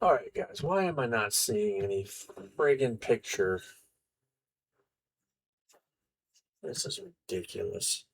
All right, guys, why am I not seeing any friggin' picture? This is ridiculous.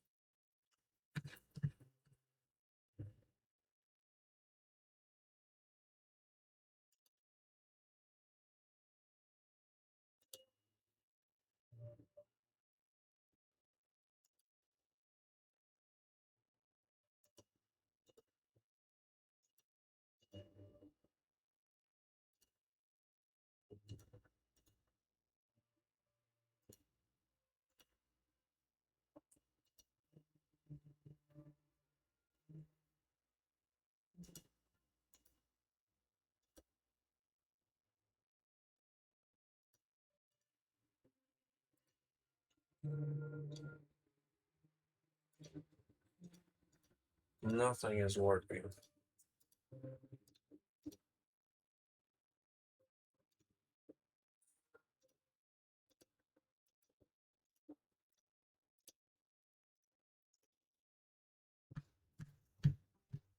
Nothing is working.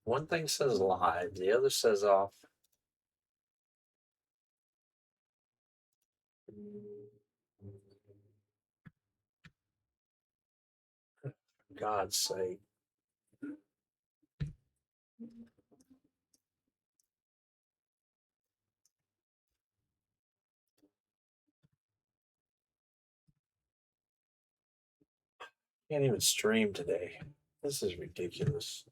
One thing says live, the other says off. God's sake. Can't even stream today. This is ridiculous.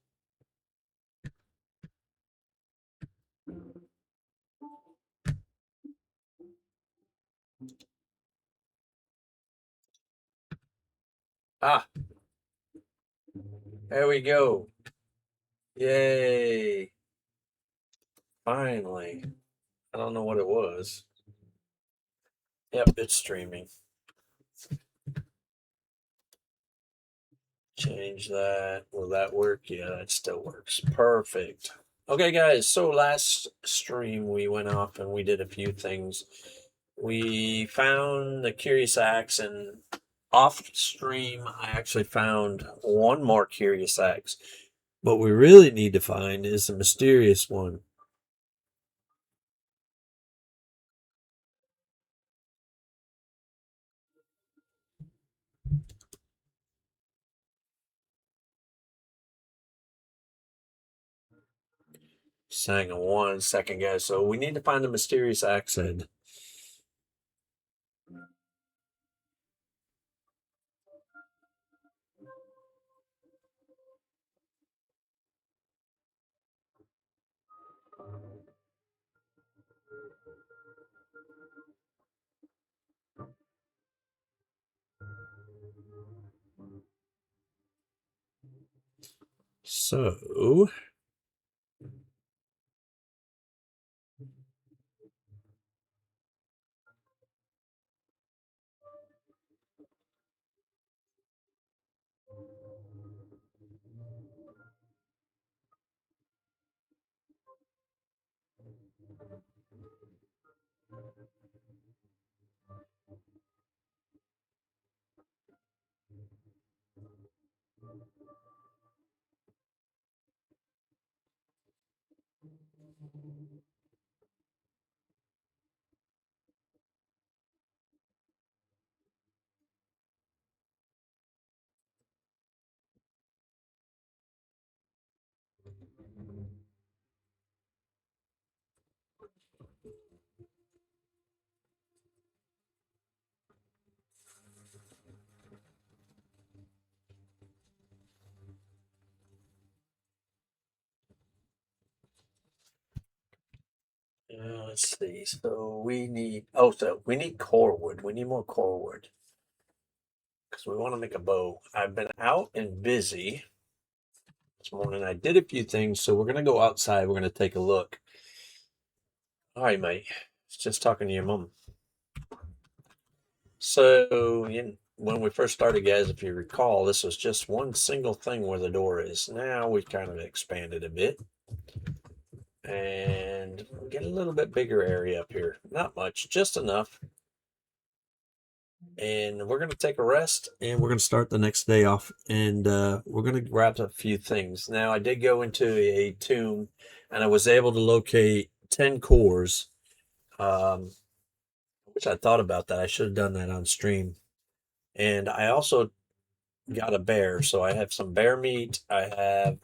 Ah, there we go. Yay. Finally. I don't know what it was. Yep, it's streaming. Change that. Will that work? Yeah, that still works. Perfect. Okay, guys. So last stream we went off and we did a few things. We found the Curious Axe, and off stream, I actually found one more Curious Axe. What we really need to find is the mysterious one. Just hang on 1 second, guys. So we need to find the mysterious axe head. So let's see. So we need core wood. We need more core wood because we want to make a bow. I've been out and busy this morning. I did a few things, so we're gonna go outside. We're gonna take a look. All right, mate. Just talking to your mom. So, when we first started, guys, if you recall, this was just one single thing where the door is. Now we've kind of expanded a bit. And we'll get a little bit bigger area up here. Not much, just enough. And we're going to take a rest and we're going to start the next day off. And we're going to grab a few things. Now, I did go into a tomb and I was able to locate 10 cores, which I thought about that. I should have done that on stream. And I also got a bear. So I have some bear meat. I've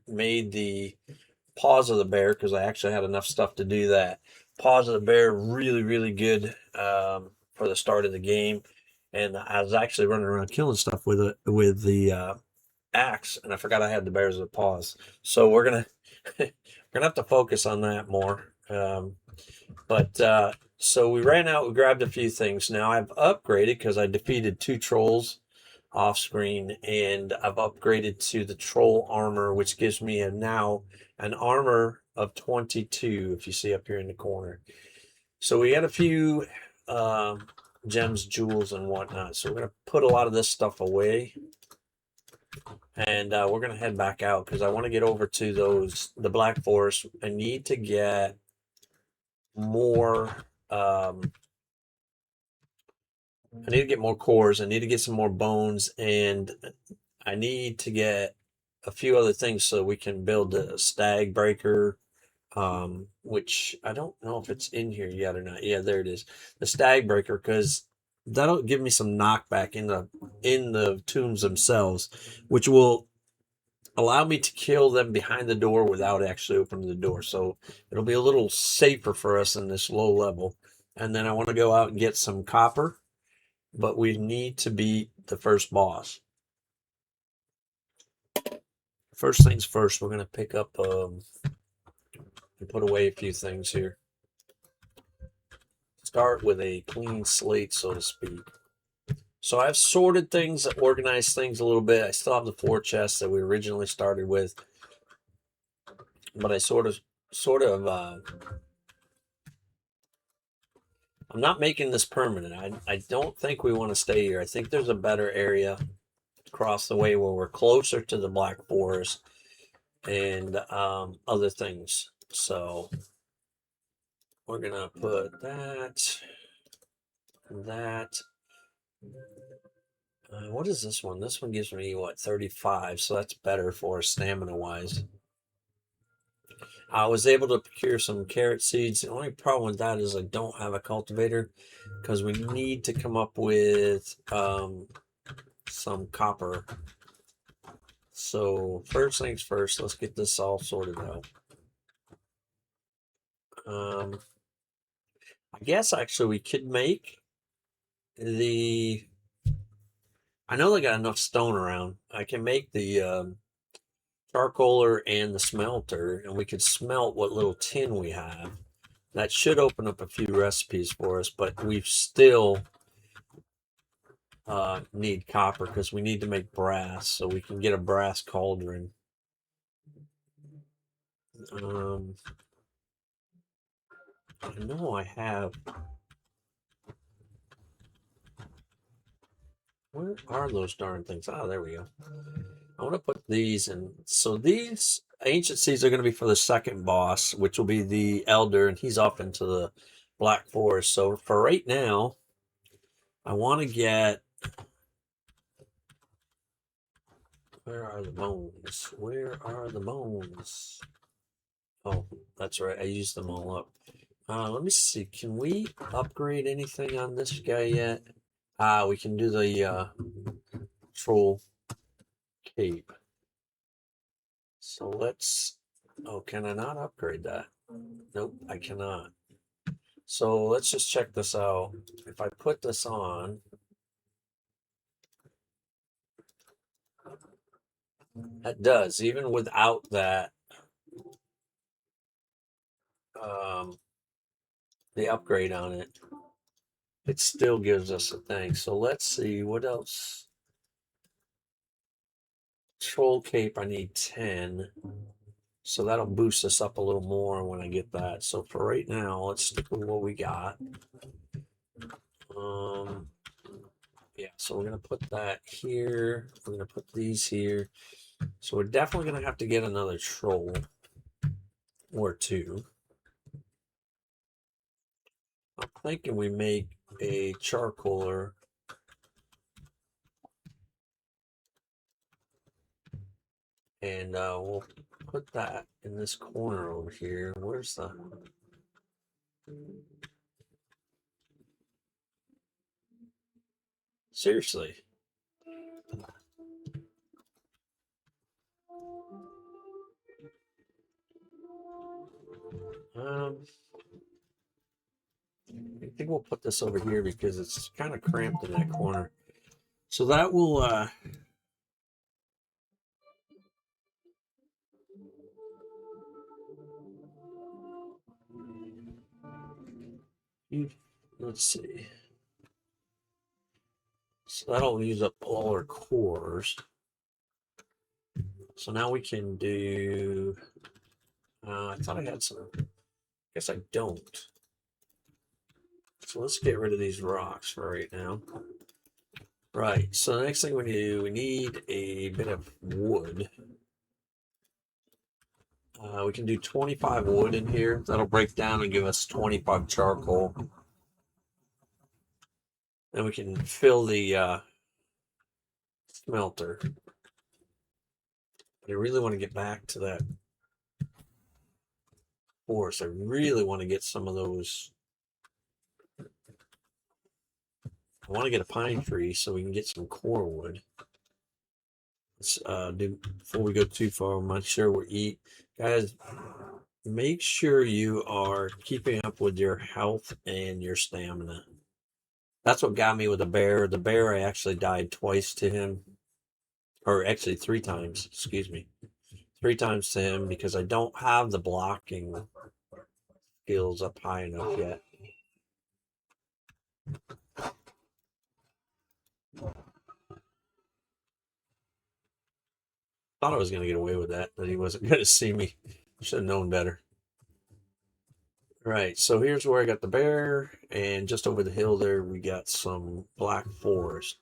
made the paws of the bear because I actually had enough stuff to do that. Paws of the bear, really, really good for the start of the game. And I was actually running around killing stuff with the axe, and I forgot I had the bears with paws. So we're gonna we're gonna have to focus on that more. But so we ran out. We grabbed a few things. Now I've upgraded because I defeated 2 trolls off screen, and I've upgraded to the troll armor, which gives me now an armor of 22, if you see up here in the corner. So we had a few gems, jewels, and whatnot. So we're going to put a lot of this stuff away, and we're going to head back out because I want to get over to the Black Forest. I need to get more. I need to get more cores. I need to get some more bones, and I need to get a few other things so we can build a stag breaker, which I don't know if it's in here yet or not. Yeah, there it is. The stag breaker, because that'll give me some knockback in the tombs themselves, which will allow me to kill them behind the door without actually opening the door. So it'll be a little safer for us in this low level. And then I want to go out and get some copper, but we need to beat the first boss. First things first, we're going to pick up and put away a few things here. Start with a clean slate, so to speak. So I've sorted things, organized things a little bit. I still have the 4 chests that we originally started with, but I I'm not making this permanent. I don't think we want to stay here. I think there's a better area across the way where we're closer to the Black Forest and other things. So we're gonna put that. What is this one? This one gives me, what, 35, so that's better for stamina-wise. I was able to procure some carrot seeds. The only problem with that is I don't have a cultivator because we need to come up with some copper. So first things first, let's get this all sorted out. I guess actually we could make the... I know they got enough stone around. I can make the charcoaler and the smelter, and we could smelt what little tin we have. That should open up a few recipes for us, but we still need copper because we need to make brass, so we can get a brass cauldron. I know I have... Where are those darn things? Oh, there we go. I want to put these in. So these ancient seeds are going to be for the second boss, which will be the elder, and he's off into the Black Forest. So for right now, I want to get... Where are the bones? Where are the bones? Oh, that's right. I used them all up. Let me see. Can we upgrade anything on this guy yet? We can do the troll cape. So let's... Oh, can I not upgrade that? Nope, I cannot. So let's just check this out. If I put this on, that does, even without that, the upgrade on it, it still gives us a thing. So let's see, what else? Troll cape, I need 10. So that'll boost us up a little more when I get that. So for right now, let's stick with what we got. Yeah, so we're gonna put that here. We're gonna put these here. So we're definitely going to have to get another troll or two. I'm thinking we make a charcoaler. And we'll put that in this corner over here. Where's the... Seriously. I think we'll put this over here because it's kind of cramped in that corner. So that will let's see. So that'll use up all our cores. So now we can do I thought I had some. I guess I don't. So let's get rid of these rocks for right now. Right, so the next thing we do, we need a bit of wood. We can do 25 wood in here. That'll break down and give us 25 charcoal. Then we can fill the smelter. I really want to get back to that forest. I really want to get some of those. I want to get a pine tree so we can get some core wood. Let's do before we go too far. Make sure we eat, guys. Make sure you are keeping up with your health and your stamina. That's what got me with the bear. The bear, I actually died twice to him, or actually 3 times. Excuse me, 3 times to him because I don't have the blocking skills up high enough yet. Thought I was going to get away with that he wasn't going to see me. Should have known better. Right, so here's where I got the bear, and just over the hill there we got some black forest.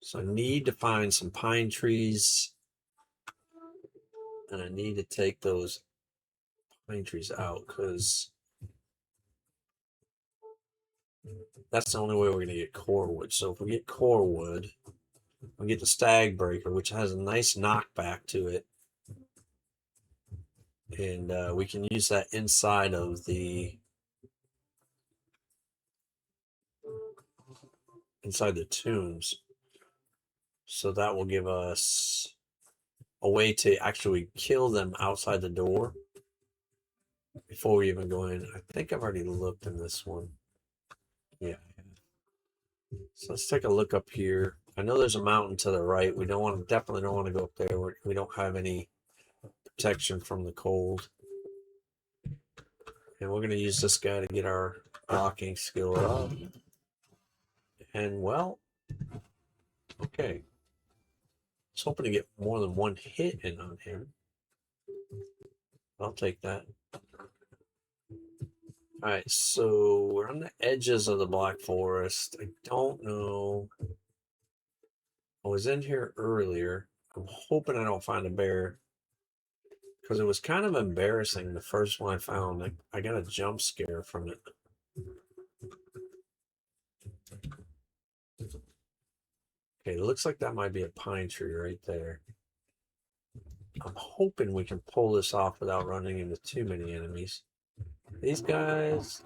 So I need to find some pine trees, and I need to take those pine trees out because that's the only way we're going to get core wood. So if we get core wood, we get the stag breaker, which has a nice knockback to it, and we can use that inside of the tombs. So that will give us a way to actually kill them outside the door before we even go in. I think I've already looked in this one. Yeah. So let's take a look up here. I know there's a mountain to the right. We don't want to, definitely don't want to go up there. We don't have any protection from the cold. And we're going to use this guy to get our blocking skill up. And well, okay. I was hoping to get more than one hit in on him. I'll take that. All right, so we're on the edges of the Black Forest. I don't know. I was in here earlier. I'm hoping I don't find a bear because it was kind of embarrassing the first one I found. I got a jump scare from it. Okay, it looks like that might be a pine tree right there. I'm hoping we can pull this off without running into too many enemies. These guys.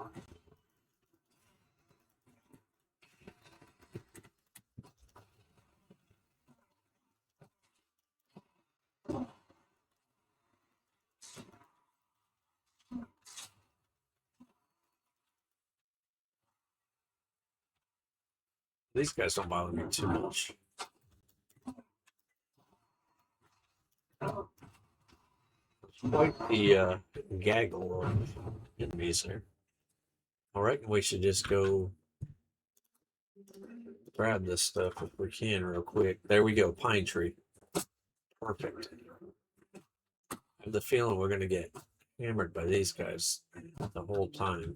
These guys don't bother me too much. Quite the gaggle of enemies there. All right, we should just go grab this stuff if we can real quick. There we go, pine tree. Perfect. I have the feeling we're going to get hammered by these guys the whole time.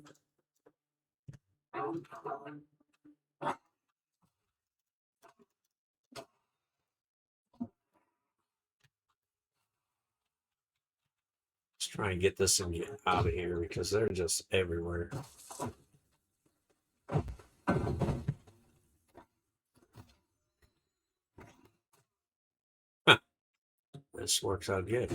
Try and get this and get out of here because they're just everywhere. This works out good.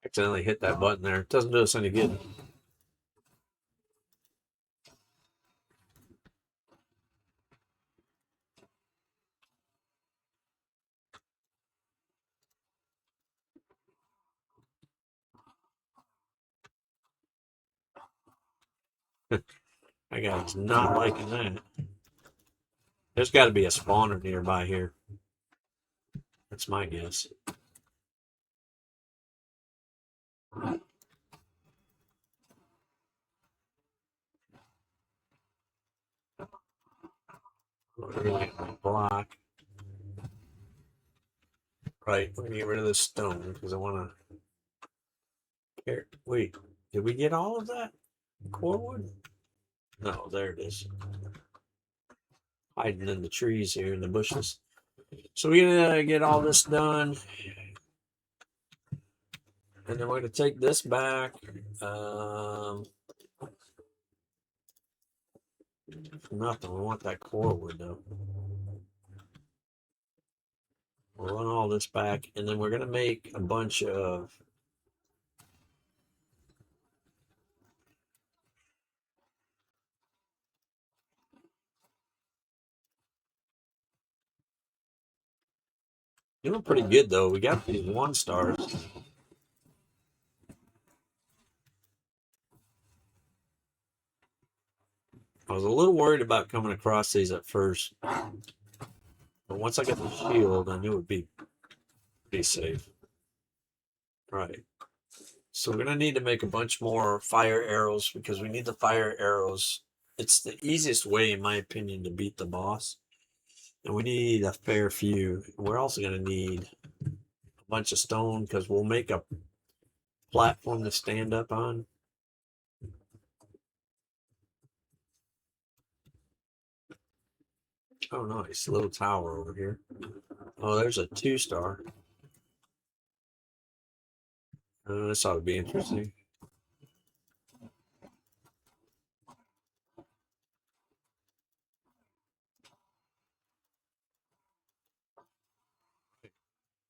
Accidentally hit that button there. It doesn't do us any good. That guy's not liking that. There's got to be a spawner nearby here. That's my guess. Block. Right, we're gonna get rid of this stone because I want to. Wait, did we get all of that core wood? No, there it is. Hiding in the trees here in the bushes. So we're gonna get all this done, and then we're gonna take this back. Nothing. We want that core wood though. We'll run all this back, and then we're gonna make a bunch of. Doing pretty good though. We got these 1 stars. I was a little worried about coming across these at first, but once I got the shield, I knew it would be pretty safe. Right. So we're gonna need to make a bunch more fire arrows because we need the fire arrows. It's the easiest way, in my opinion, to beat the boss. And we need a fair few. We're also gonna need a bunch of stone because we'll make a platform to stand up on. Oh, nice. A little tower over here. Oh, there's a 2-star. This ought to be interesting.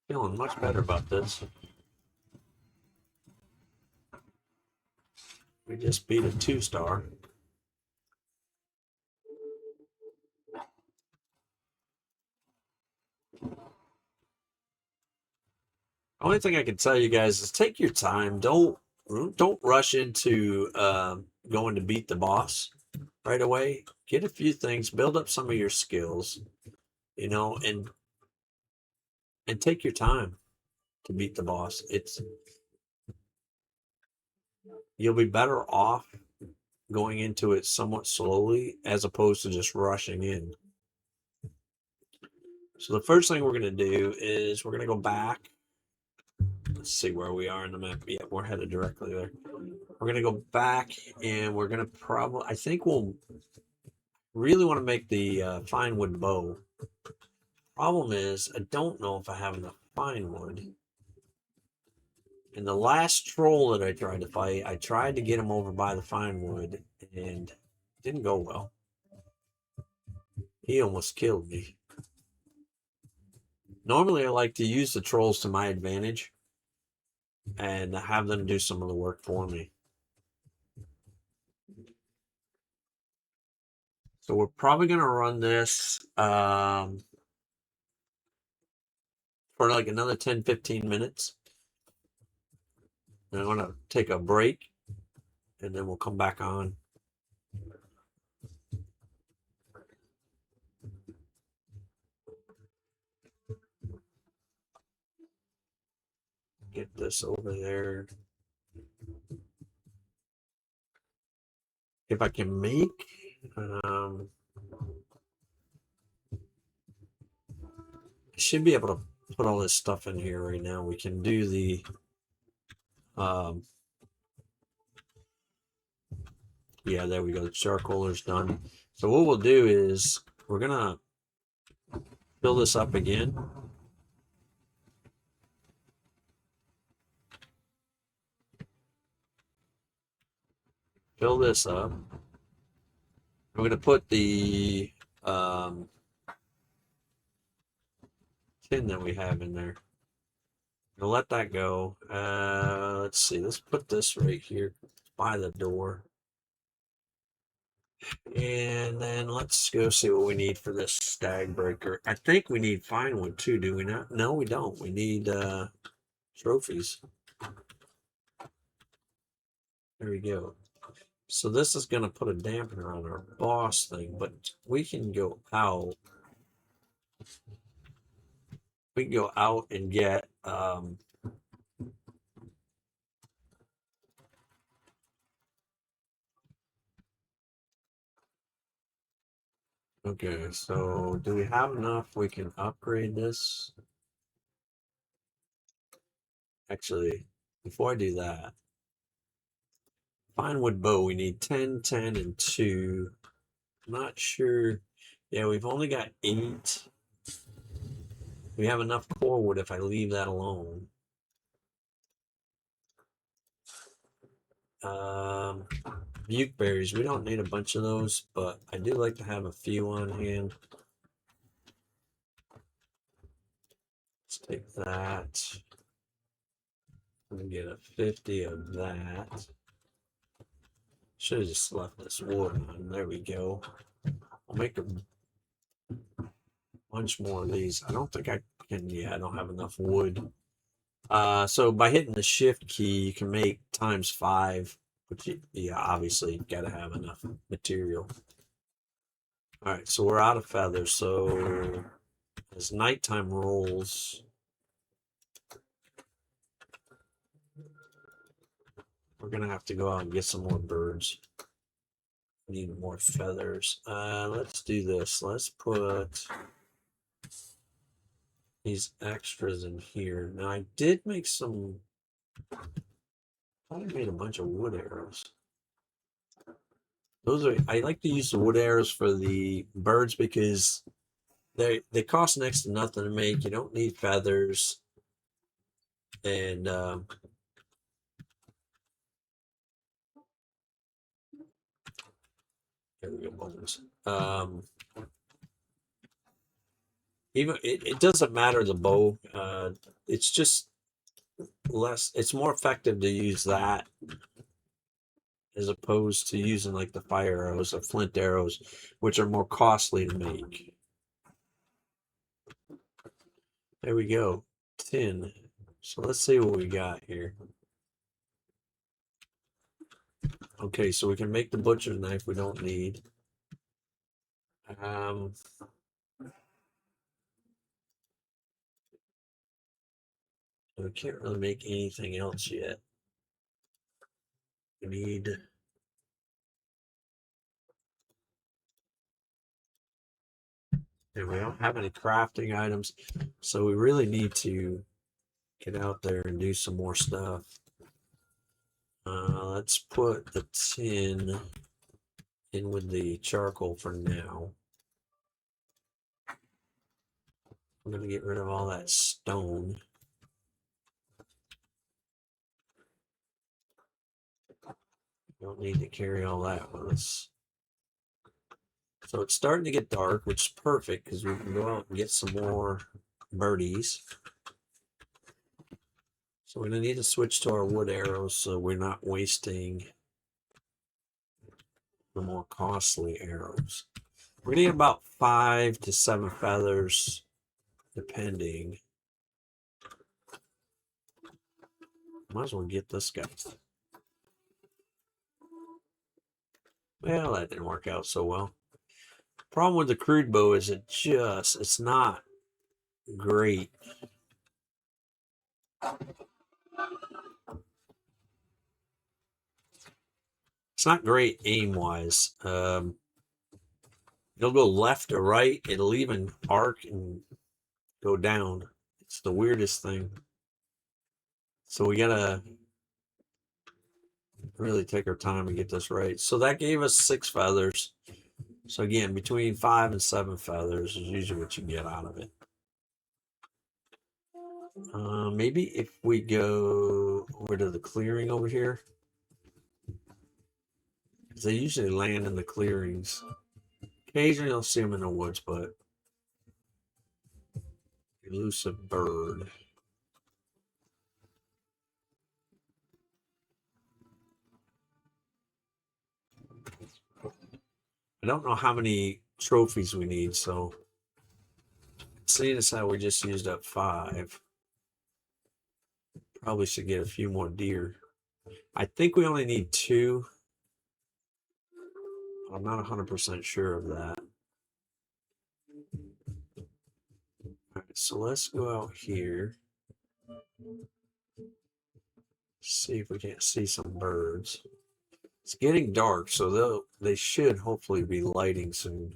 Feeling much better about this. We just beat a 2-star. Only thing I can tell you guys is take your time. Don't rush into going to beat the boss right away. Get a few things, build up some of your skills, and take your time to beat the boss. You'll be better off going into it somewhat slowly as opposed to just rushing in. So the first thing we're going to do is we're going to go back. Let's see where we are in the map. Yeah, we're headed directly there. We're going to go back and we're going to I think we'll really want to make the fine wood bow. Problem is, I don't know if I have enough fine wood. And the last troll that I tried to fight, I tried to get him over by the fine wood and it didn't go well. He almost killed me. Normally, I like to use the trolls to my advantage and have them do some of the work for me. So we're probably going to run this for like another 10-15 minutes. And I'm going to take a break and then we'll come back on. Get this over there. If I can make I should be able to put all this stuff in here right now. We can do the Yeah, there we go. The charcoaler's done. So what we'll do is we're gonna fill this up again. Fill this up. I'm gonna put the tin that we have in there. I'll let that go. Let's see. Let's put this right here by the door. And then let's go see what we need for this stag breaker. I think we need fine wood too, do we not? No, we don't. We need trophies. There we go. So this is going to put a dampener on our boss thing, but we can go out. We can go out and get okay, so do we have enough we can upgrade this? Actually, before I do that, fine wood bow, we need 10, 10, and 2. Not sure. Yeah, we've only got 8. We have enough core wood if I leave that alone. Um, buke berries, we don't need a bunch of those, but I do like to have a few on hand. Let's take that. I'm gonna get a 50 of that. Should have just left this wood on. There we go. I'll make a bunch more of these. I don't think I can. Yeah, I don't have enough wood. So by hitting the shift key, you can make ×5. But yeah, obviously you've got to have enough material. All right, so we're out of feathers. So as nighttime rolls, we're gonna have to go out and get some more birds. Need more feathers. Let's do this. Let's put these extras in here. Now I did make some. I thought I made a bunch of wood arrows. Those are. I like to use the wood arrows for the birds because they cost next to nothing to make. You don't need feathers, and there we go, bones. Even it doesn't matter the bow. It's just less. It's more effective to use that as opposed to using like the fire arrows or flint arrows, which are more costly to make. There we go, 10. So let's see what we got here. Okay, so we can make the butcher's knife we don't need. We can't really make anything else yet. We need. And we don't have any crafting items, so we really need to get out there and do some more stuff. Let's put the tin in with the charcoal for now. I'm going to get rid of all that stone. Don't need to carry all that with us. So it's starting to get dark, which is perfect because we can go out and get some more birdies. So we're going to need to switch to our wood arrows so we're not wasting the more costly arrows. We're going to need about 5 to 7 feathers, depending. Might as well get this guy. Well, that didn't work out so well. Problem with the crude bow is it's not great. It's not great aim-wise. It'll go left or right. It'll even arc and go down. It's the weirdest thing. So we gotta really take our time and get this right. So that gave us 6 feathers. So again, between 5 and 7 feathers is usually what you get out of it. Maybe if we go over to the clearing over here, because they usually land in the clearings. Occasionally you'll see them in the woods, but elusive bird. I don't know how many trophies we need, so seeing as how we just used up 5, probably should get a few more deer. I think we only need 2. I'm not 100% sure of that. All right, so let's go out here. See if we can't see some birds. It's getting dark, so they should hopefully be lighting soon.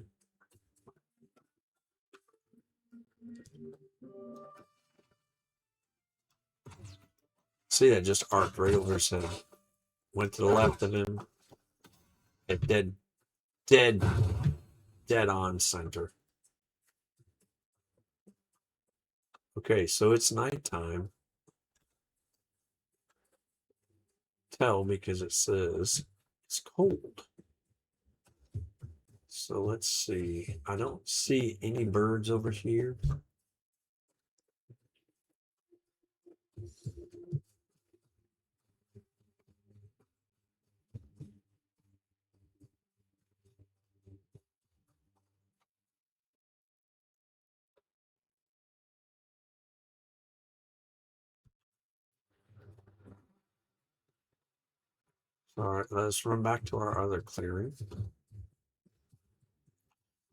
See, that just arced right over his head. Went to the left of him. It dead on center. Okay, so it's nighttime. Tell because it says it's cold. So let's see. I don't see any birds over here. All right, let's run back to our other clearing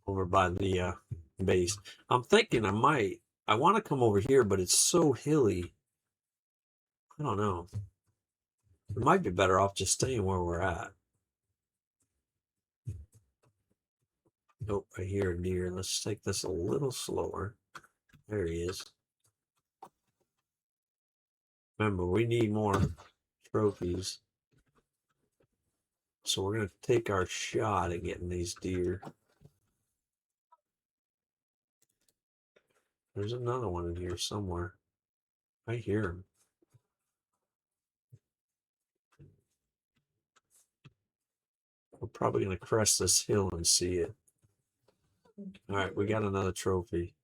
over by the base. I'm thinking I want to come over here, but it's so hilly. I don't know. We might be better off just staying where we're at. Nope, I hear a deer. Let's take this a little slower. There he is. Remember, we need more trophies. So we're going to take our shot at getting these deer. There's another one in here somewhere. I hear him. We're probably going to crest this hill and see it. All right, we got another trophy.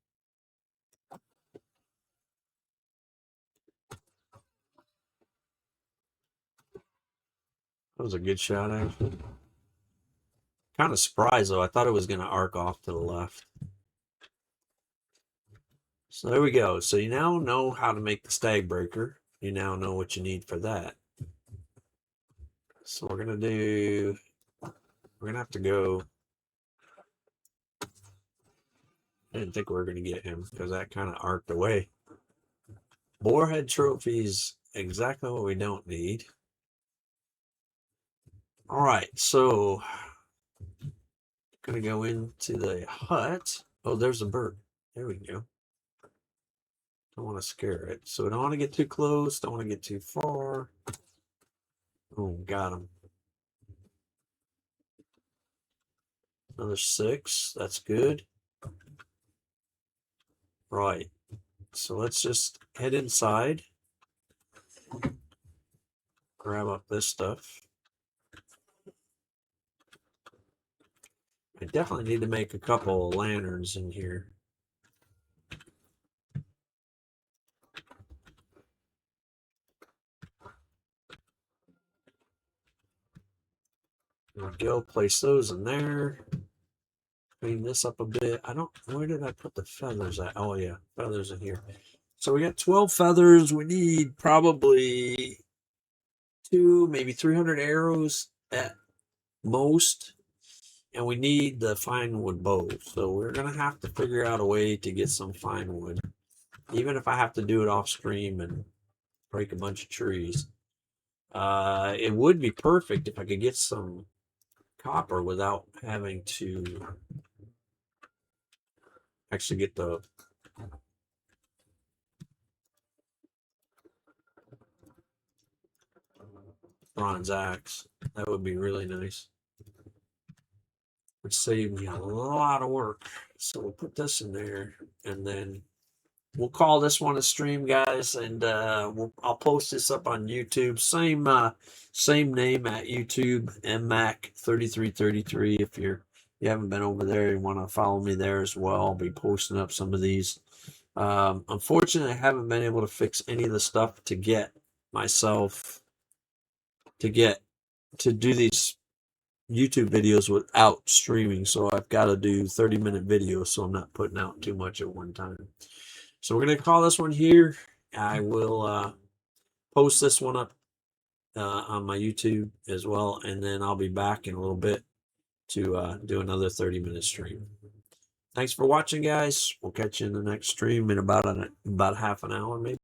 That was a good shot, actually. Kind of surprised, though. I thought it was going to arc off to the left. So there we go. So you now know how to make the stag breaker. You now know what you need for that. So we're going to have to go. I didn't think we were going to get him because that kind of arced away. Boarhead trophies, exactly what we don't need. All right, so gonna go into the hut. Oh, there's a bird. There we go. Don't want to scare it. So we don't want to get too close. Don't want to get too far. Oh, got him. Another 6. That's good. Right. So let's just head inside. Grab up this stuff. I definitely need to make a couple of lanterns in here. There we go. Place those in there. Clean this up a bit. Where did I put the feathers at? Oh, yeah. Feathers in here. So we got 12 feathers. We need probably 2, maybe 300 arrows at most. And we need the fine wood bow. So we're going to have to figure out a way to get some fine wood. Even if I have to do it off stream and break a bunch of trees. It would be perfect if I could get some copper without having to actually get the bronze axe. That would be really nice. Would save me a lot of work. So we'll put this in there, and then we'll call this one a stream, guys, and I'll post this up on YouTube. Same name at YouTube, MMac3333. If you haven't been over there, you want to follow me there as well. I'll be posting up some of these. Unfortunately, I haven't been able to fix any of the stuff to get myself to do these YouTube videos without streaming. So I've got to do 30-minute videos, so I'm not putting out too much at one time. So we're going to call this one here. I will post this one up on my YouTube as well, and then I'll be back in a little bit to do another 30-minute stream. Thanks for watching, guys. We'll catch you in the next stream in about half an hour, maybe.